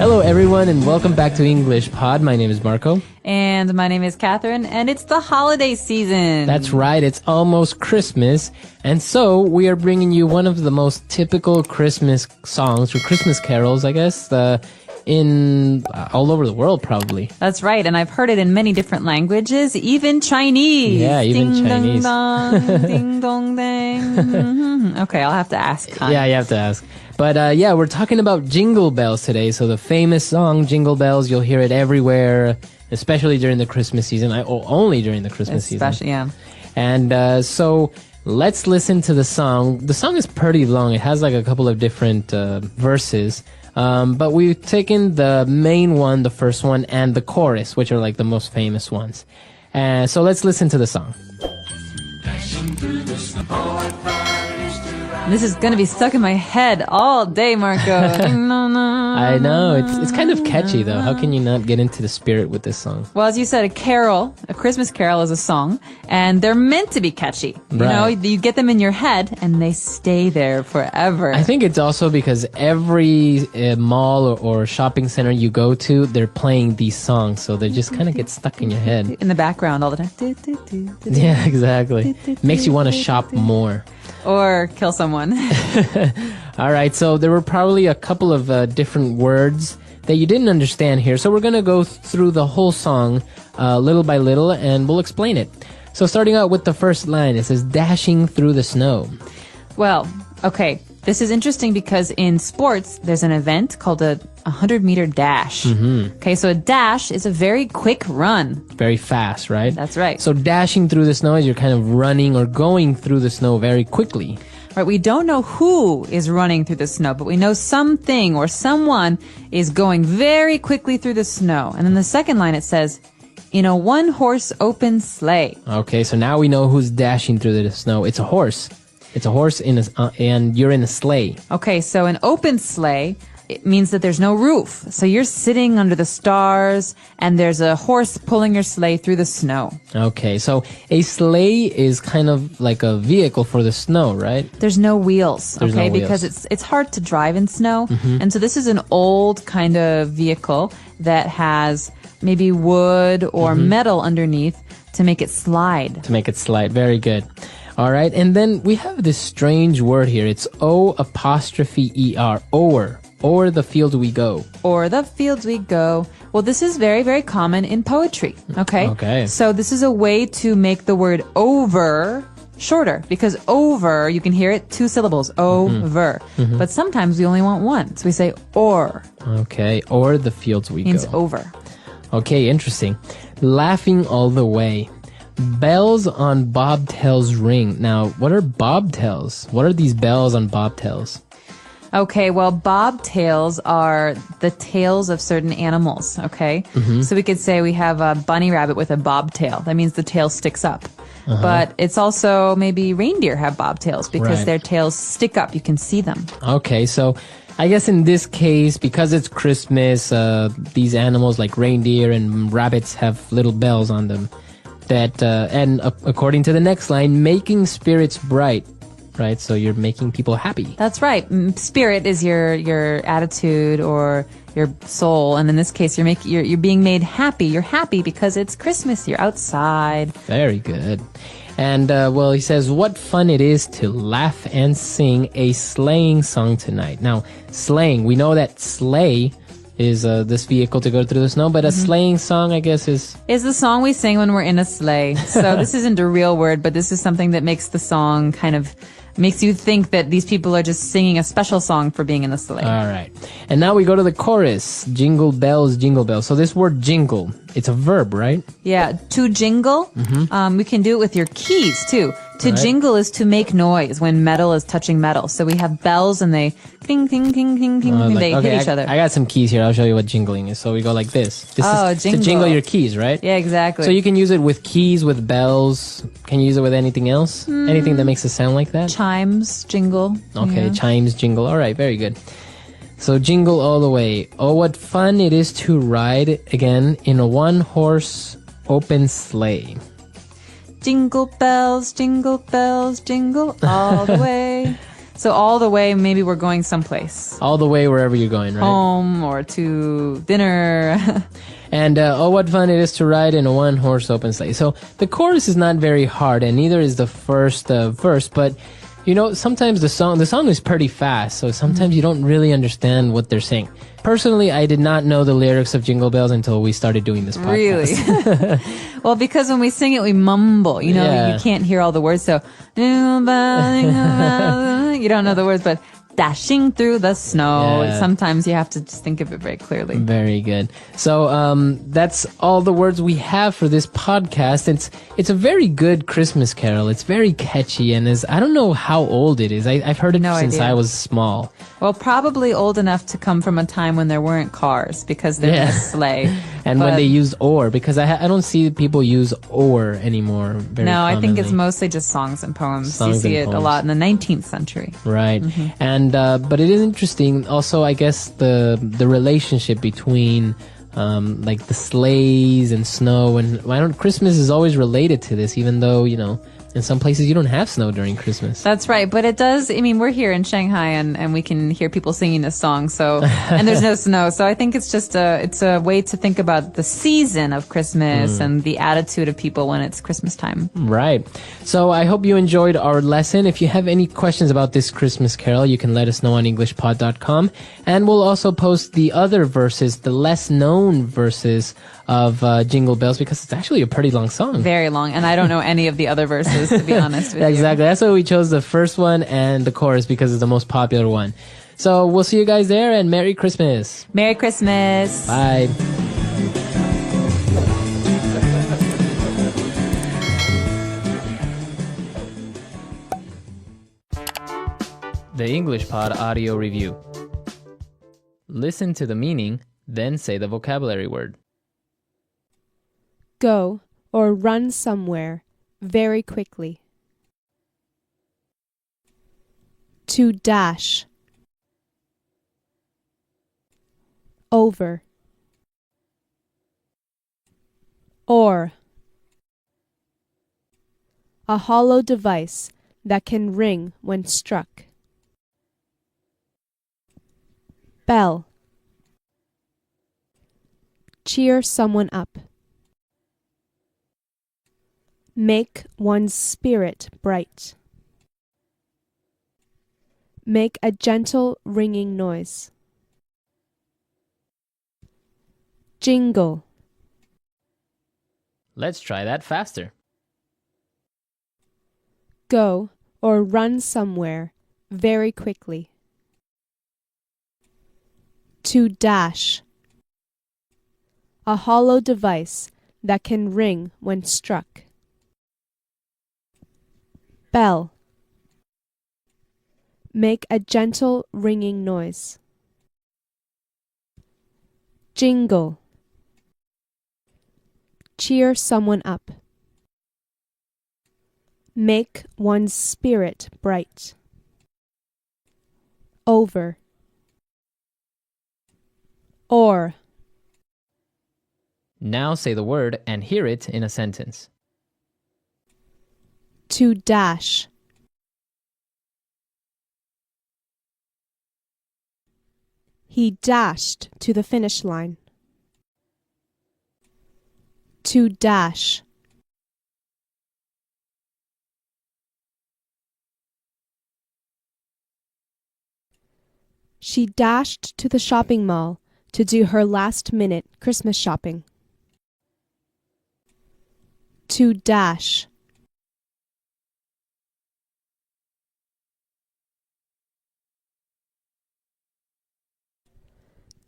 Hello, everyone, and welcome back to English Pod. My name is Marco. And my name is Catherine, and it's the holiday season. That's right. It's almost Christmas. And so we are bringing you one of the most typical Christmas songs, or Christmas carols, I guess, in all over the world, probably. That's right. And I've heard it in many different languages, even Chinese. Yeah, even ding, Chinese. Ding, dong, ding, dong, ding. Okay, I'll have to ask. Huh? Yeah, you have to ask. But yeah, we're talking about Jingle Bells today. So the famous song, Jingle Bells, you'll hear it everywhere, especially during the Christmas season. Only during the Christmas season. Yeah. And so let's listen to the song. The song is pretty long. It has like a couple of different verses. But we've taken the main one, the first one, and the chorus, which are like the most famous ones. So let's listen to the song. This is going to be stuck in my head all day, Marco. I know. It's kind of catchy, though. How can you not get into the spirit with this song? Well, as you said, a Christmas carol is a song, and they're meant to be catchy. You know, you get them in your head, and they stay there forever. I think it's also because every mall or shopping center you go to, they're playing these songs, so they just kind of get stuck in your head. In the background all the time. Yeah, exactly. Makes you want to shop more. Or kill someone. All right, so there were probably a couple of different words that you didn't understand here. So we're going to go through the whole song little by little, and we'll explain it. So starting out with the first line, it says, dashing through the snow. Well, okay. This is interesting because in sports, there's an event called a 100-meter dash. Mm-hmm. Okay, so a dash is a very quick run. Very fast, right? That's right. So dashing through the snow is you're kind of running or going through the snow very quickly. Right, we don't know who is running through the snow, but we know something or someone is going very quickly through the snow. And then the second line, it says, in a one-horse open sleigh. Okay, so now we know who's dashing through the snow. It's a horse. It's a horse and you're in a sleigh. Okay, so an open sleigh, it means that there's no roof. So you're sitting under the stars, and there's a horse pulling your sleigh through the snow. Okay, so a sleigh is kind of like a vehicle for the snow, right? There's no wheels, There's okay? no wheels. Because it's hard to drive in snow. Mm-hmm. And so this is an old kind of vehicle that has maybe wood or metal underneath to make it slide. To make it slide. Very good. All right, and then we have this strange word here. It's O''ER, o'er the field we go. O'er the fields we go. Well, this is very, very common in poetry, okay? Okay. So this is a way to make the word over shorter, because over, you can hear it, 2 syllables, over. Mm-hmm. But sometimes we only want one, so we say or. Okay, o'er the fields we Means go. over. Okay, interesting. Laughing all the way. Bells on bobtails ring. Now, what are bobtails? What are these bells on bobtails? Okay, well, bobtails are the tails of certain animals, okay? Mm-hmm. So we could say we have a bunny rabbit with a bobtail. That means the tail sticks up. Uh-huh. But it's also maybe reindeer have bobtails because their tails stick up. You can see them. Okay, so I guess in this case, because it's Christmas, these animals like reindeer and rabbits have little bells on them. And according to the next line, making spirits bright, right? So you're making people happy. That's right. Spirit is your attitude or your soul, and in this case, you're being made happy. You're happy because it's Christmas. You're outside. Very good. And well, he says, what fun it is to laugh and sing a sleighing song tonight. Now, sleighing, we know that sleigh is this vehicle to go through the snow, but a sleighing song, I guess, is the song we sing when we're in a sleigh. So this isn't a real word, but this is something that makes the song kind of makes you think that these people are just singing a special song for being in the sleigh. All right. And now we go to the chorus. Jingle bells, jingle bells. So this word jingle, it's a verb, right? Yeah. To jingle, we can do it with your keys too. To jingle is to make noise when metal is touching metal. So we have bells and they ting, ting, ting, ting, ting, ting. They hit each other. I got some keys here. I'll show you what jingling is. So we go like this. This is jingle. to jingle your keys, right? Yeah, exactly. So you can use it with keys, with bells. Can you use it with anything else? Anything that makes it sound like that? Chimes, jingle. Okay, Yeah. chimes, jingle. All right, very good. So jingle all the way. Oh, what fun it is to ride again in a one-horse open sleigh. Jingle bells, jingle all the way. So all the way, maybe we're going someplace. All the way wherever you're going, right? Home or to dinner. And oh, what fun it is to ride in a one-horse open sleigh. So the chorus is not very hard, and neither is the first verse. But sometimes the song is pretty fast, so sometimes you don't really understand what they're saying. Personally, I did not know the lyrics of Jingle Bells until we started doing this podcast. Really? Well, because when we sing it, we mumble. You can't hear all the words. So you don't know the words, but dashing through the snow. Yeah. Sometimes you have to just think of it very clearly. Very good. So that's all the words we have for this podcast. It's a very good Christmas carol. It's very catchy, and I don't know how old it is. I've heard it since I was small. Well, probably old enough to come from a time when there weren't cars because they're in a sleigh. And when they used oar, because I don't see people use oar anymore very No, commonly. I think it's mostly just songs and poems. You see it a lot in the 19th century. Right. Mm-hmm. And but it is interesting also, I guess, the relationship between like the sleighs and snow, and Christmas is always related to this, even though in some places you don't have snow during Christmas. That's right, but it does. I mean, we're here in Shanghai, and we can hear people singing this song. So, and there's no snow. So I think it's just it's a way to think about the season of Christmas and the attitude of people when it's Christmas time. Right. So I hope you enjoyed our lesson. If you have any questions about this Christmas carol, you can let us know on EnglishPod.com, and we'll also post the other verses, the less known verses of Jingle Bells, because it's actually a pretty long song. Very long, and I don't know any of the other verses, to be honest with you. Exactly. That's why we chose the first one and the chorus, because it's the most popular one. So we'll see you guys there, and Merry Christmas. Merry Christmas. Bye. The English Pod Audio Review. Listen to the meaning, then say the vocabulary word. Go or run somewhere very quickly. To dash. Over. Or. A hollow device that can ring when struck. Bell. Cheer someone up. Make one's spirit bright. Make a gentle ringing noise. Jingle. Let's try that faster. Go or run somewhere very quickly. To dash. A hollow device that can ring when struck. Bell. Make a gentle ringing noise. Jingle. Cheer someone up. Make one's spirit bright. Over. Or. Now say the word and hear it in a sentence. To dash. He dashed to the finish line. To dash. She dashed to the shopping mall to do her last-minute Christmas shopping. To dash.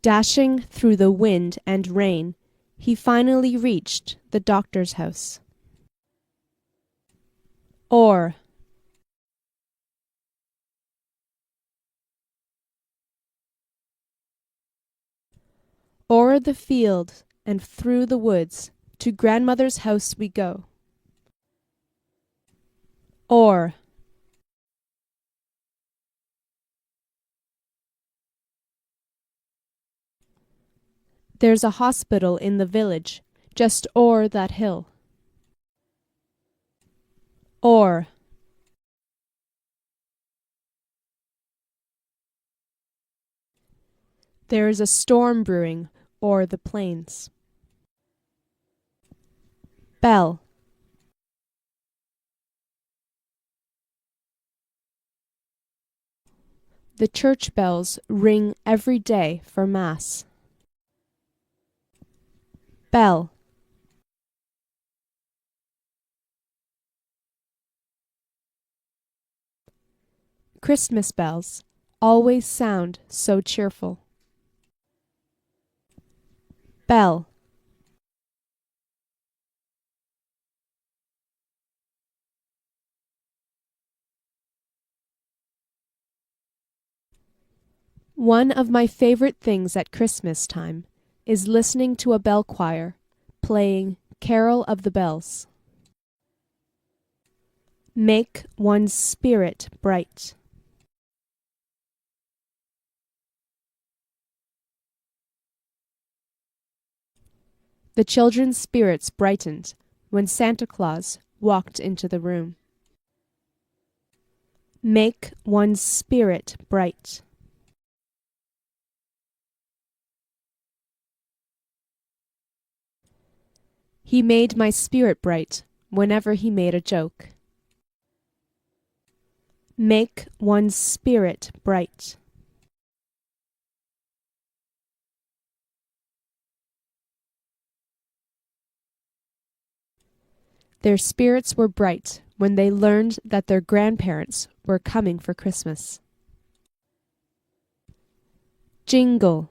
Dashing through the wind and rain, he finally reached the doctor's house. Or. O'er the field and through the woods, to grandmother's house we go. Or. There's a hospital in the village, just o'er that hill. Or. There is a storm brewing o'er the plains. Bell. The church bells ring every day for Mass. Bell. Christmas bells always sound so cheerful. Bell. One of my favorite things at Christmas time is listening to a bell choir playing Carol of the Bells. Make one's spirit bright. The children's spirits brightened when Santa Claus walked into the room. Make one's spirit bright. He made my spirit bright whenever he made a joke. Make one's spirit bright. Their spirits were bright when they learned that their grandparents were coming for Christmas. Jingle.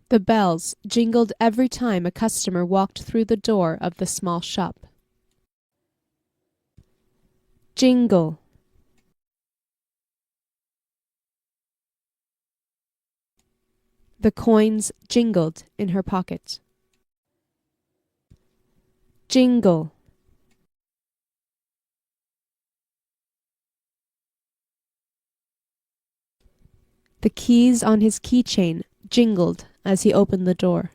The bells jingled every time a customer walked through the door of the small shop. Jingle. The coins jingled in her pocket. Jingle. The keys on his keychain jingled as he opened the door.